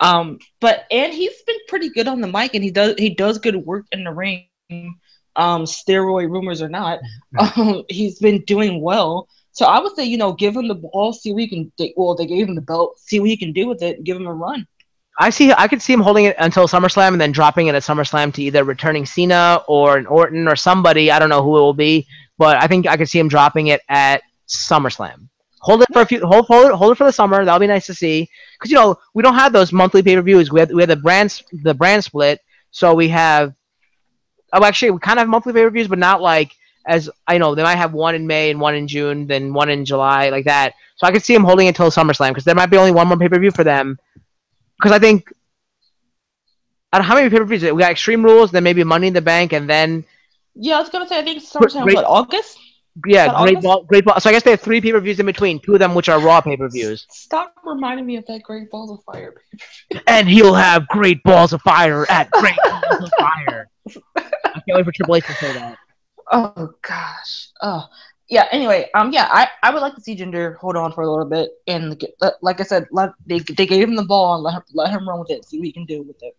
S2: But he's been pretty good on the mic, and he does good work in the ring. Steroid rumors or not, he's been doing well. So I would say, give him the ball, see what he can. They gave him the belt, see what he can do with it, give him a run.
S1: I could see him holding it until SummerSlam and then dropping it at SummerSlam to either returning Cena or an Orton or somebody. I don't know who it will be, but I think I could see him dropping it at SummerSlam. Hold it for hold it for the summer. That'll be nice to see, because we don't have those monthly pay-per-views. We have the brand split, so we have. Oh, actually, we kind of have monthly pay-per-views, but not like as I know. They might have one in May and one in June, then one in July, like that. So I could see him holding it until SummerSlam, because there might be only one more pay-per-view for them. Because I think, I don't know how many pay-per-views. We got Extreme Rules, then maybe Money in the Bank, and then.
S2: Yeah, I was gonna say I think SummerSlam what, August.
S1: Yeah, Great Ball. So I guess they have 3 pay-per-views in between. 2 of them which are Raw pay-per-views.
S2: Stop reminding me of that Great Balls of Fire pay-per-view.
S1: And he'll have Great Balls of Fire at Great Balls of Fire. I can't wait for Triple H to say that.
S2: Oh gosh. Oh yeah. Anyway, yeah, I would like to see Jinder hold on for a little bit, and like I said, they gave him the ball and let him run with it, see what he can do with it.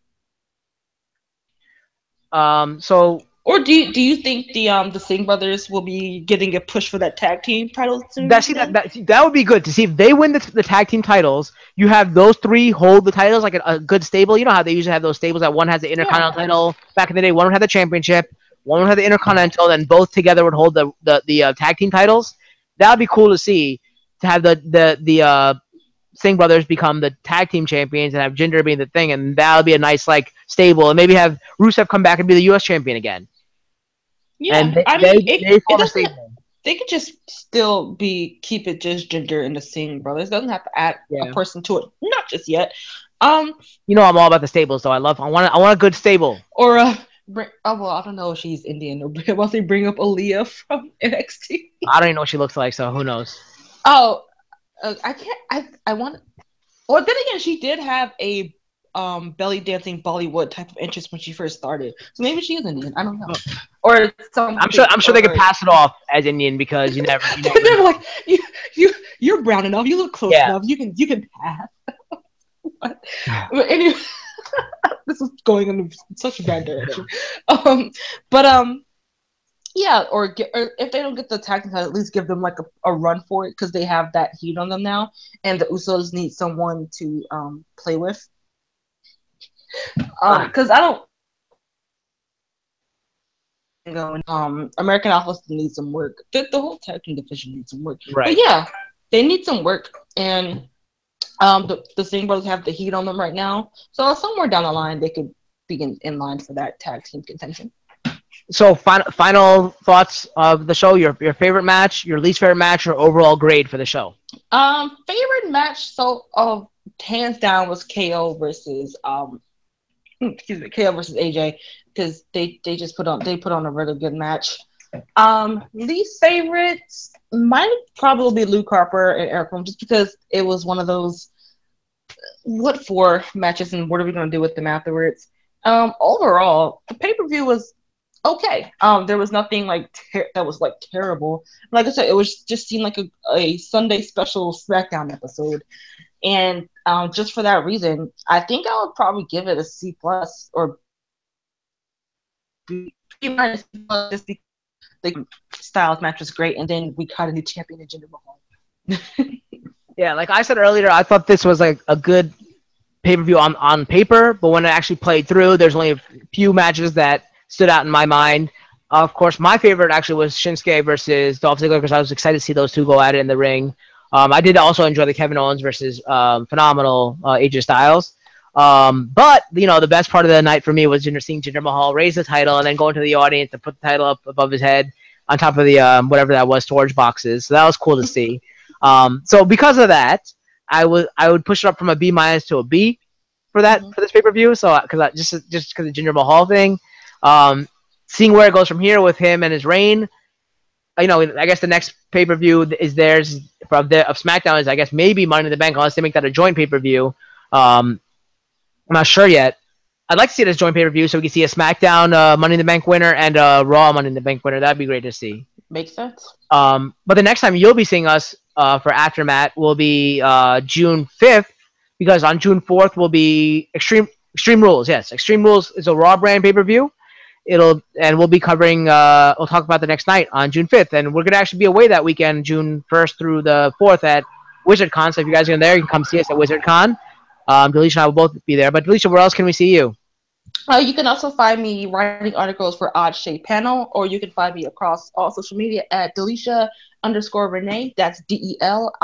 S1: So.
S2: Or do you think the Singh brothers will be getting a push for that tag team title soon?
S1: That would be good to see if they win the tag team titles. You have those 3 hold the titles like a good stable. You know how they usually have those stables that one has the Intercontinental title back in the day, one would have the championship, one would have the Intercontinental, then both together would hold the tag team titles. That would be cool to see, to have the Singh brothers become the tag team champions and have Jinder being the thing, and that would be a nice like stable, and maybe have Rusev come back and be the U.S. champion again.
S2: Yeah,
S1: and they
S2: could just still keep it just Jinder and the Singh brothers. Doesn't have to add a person to it, not just yet.
S1: I'm all about the stables, though. I want a good stable.
S2: Or Oh well, I don't know if she's Indian or about to bring up Aaliyah from NXT.
S1: I don't even know what she looks like, so who knows?
S2: Oh, I can't. I want. Or then again, she did have a belly dancing Bollywood type of interest when she first started. So maybe she is Indian. I don't know. Or something.
S1: I'm sure they could pass it off as Indian because you never
S2: They're like you're brown enough. You look close
S1: yeah.
S2: enough. You can pass. But anyway, this is going in such a bad direction. But yeah, or if they don't get the tag team title, at least give them like a run for it because they have that heat on them now, and the Usos need someone to play with. Because I don't. American Alpha needs some work. The whole tag team division needs some work.
S1: Right.
S2: But yeah, they need some work, and the Singh brothers have the heat on them right now. So somewhere down the line, they could be in line for that tag team contention.
S1: So final thoughts of the show. Your favorite match, your least favorite match, or overall grade for the show.
S2: Favorite match. So hands down was KO versus KO versus AJ because they put on a really good match. Least favorites might probably be Luke Harper and Eric Rowan just because it was one of those what for matches and what are we going to do with them afterwards. Overall, the pay-per-view was okay. There was nothing like that was like terrible. Like I said, it was just seemed like a Sunday special Smackdown episode. And just for that reason, I think I would probably give it a C plus or B minus just because the Styles match was great, and then we got a new champion in Jinder Mahal.
S1: Yeah, like I said earlier, I thought this was like a good pay-per-view on paper, but when it actually played through, there's only a few matches that stood out in my mind. Of course, my favorite actually was Shinsuke versus Dolph Ziggler because I was excited to see those two go at it in the ring. I did also enjoy the Kevin Owens versus phenomenal AJ Styles. But, the best part of the night for me was seeing Jinder Mahal raise the title and then go into the audience and put the title up above his head on top of the whatever that was, storage boxes. So that was cool to see. So because of that, I would push it up from a B minus to a B for this pay-per-view. So just because of the Jinder Mahal thing, seeing where it goes from here with him and his reign. I guess the next pay-per-view is theirs of SmackDown is, I guess, maybe Money in the Bank unless they make that a joint pay-per-view. I'm not sure yet. I'd like to see it as joint pay-per-view so we can see a SmackDown Money in the Bank winner and a Raw Money in the Bank winner. That'd be great to see.
S2: Makes sense.
S1: But the next time you'll be seeing us for AfterMat will be June 5th because on June 4th will be Extreme Rules. Yes, Extreme Rules is a Raw brand pay-per-view. We'll be covering. We'll talk about the next night on June 5th, and we're gonna actually be away that weekend, June 1st through the 4th at WizardCon. So if you guys are there, you can come see us at WizardCon. Delisha and I will both be there. But Delisha, where else can we see you?
S2: You can also find me writing articles for Odd Shape Panel, or you can find me across all social media at Delisha_Renee. That's DELISHA_RENEE.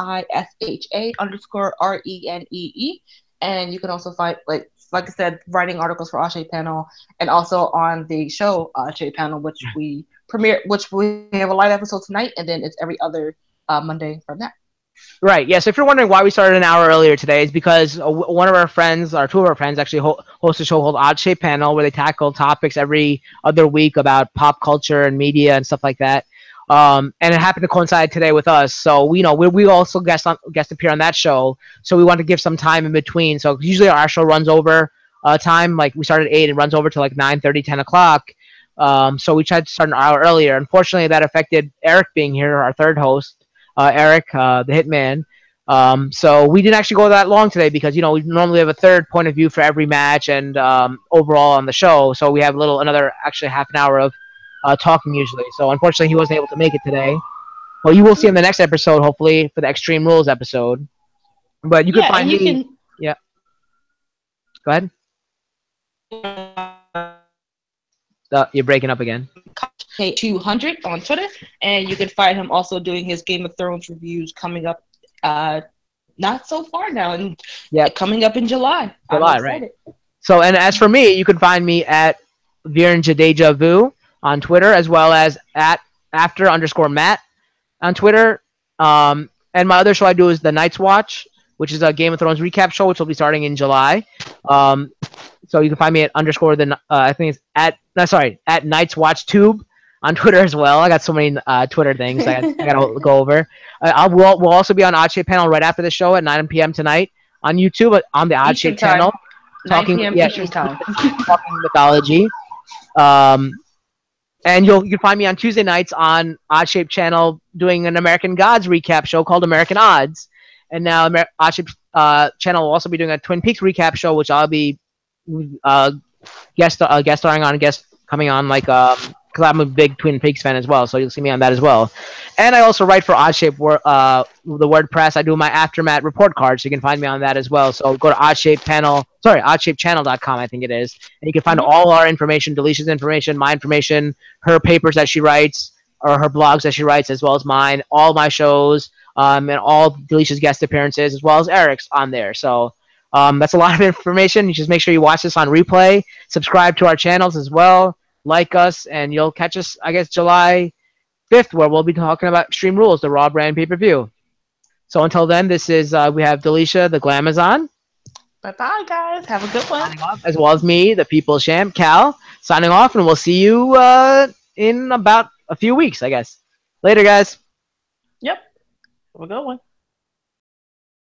S2: And you can also find, like I said, writing articles for Odd Shape Panel, and also on the show Odd Shape Panel, which we have a live episode tonight, and then it's every other Monday from that.
S1: Right. Yeah. So if you're wondering why we started an hour earlier today, it's because one of our friends, or two of our friends, actually host a show called Odd Shape Panel, where they tackle topics every other week about pop culture and media and stuff like that. And it happened to coincide today with us, so we also guest appear on that show. So we want to give some time in between. So usually our show runs over time, like we start at 8 and runs over to like 9:30, 10 o'clock. So we tried to start an hour earlier. Unfortunately, that affected Eric being here, our third host. Eric, the Hitman. So we didn't actually go that long today because, we normally have a third point of view for every match and overall on the show. So we have another actually half an hour of talking usually. So unfortunately, he wasn't able to make it today. Well, you will see in the next episode, hopefully, for the Extreme Rules episode. But you can find me. Yeah. Go ahead. You're breaking up again.
S2: 200 on Twitter, and you can find him also doing his Game of Thrones reviews coming up not so far now, and coming up in July.
S1: Right. So, and as for me, you can find me at VirenJadejaVu on Twitter, as well as at after_Matt on Twitter. And my other show I do is the Night's Watch, which is a Game of Thrones recap show, which will be starting in July. So you can find me at underscore the I think it's at no sorry at Nights Watch Tube on Twitter as well. I got so many Twitter things I gotta go over. We'll also be on Odd Shape Panel right after the show at 9 p.m. tonight on YouTube on the Odd
S2: Eastern
S1: Shape
S2: time,
S1: channel,
S2: 9
S1: talking
S2: p.m. Eastern time.
S1: talking mythology. Um, and you can find me on Tuesday nights on Odd Shape Channel doing an American Gods recap show called American Odds. And now Odd Shape Channel will also be doing a Twin Peaks recap show, which I'll be uh, guest starring on, guest coming on, like because I'm a big Twin Peaks fan as well, so you'll see me on that as well. And I also write for Oddshape, the WordPress. I do my AfterMat report card, so you can find me on that as well. So go to oddshapechannel.com, I think it is, and you can find all our information, Delicia's information, my information, her papers that she writes, or her blogs that she writes, as well as mine, all my shows, and all Delicia's guest appearances, as well as Eric's on there. So that's a lot of information. You just make sure you watch this on replay. Subscribe to our channels as well. Like us, and you'll catch us, I guess, July 5th, where we'll be talking about Extreme Rules, the Raw brand pay-per-view. So until then, this is, we have Delicia, the Glamazon.
S2: Bye-bye, guys. Have a good one.
S1: Signing off, as well as me, the People's Champ, Cal, signing off, and we'll see you in about a few weeks, I guess. Later, guys.
S2: Yep. Have a good one.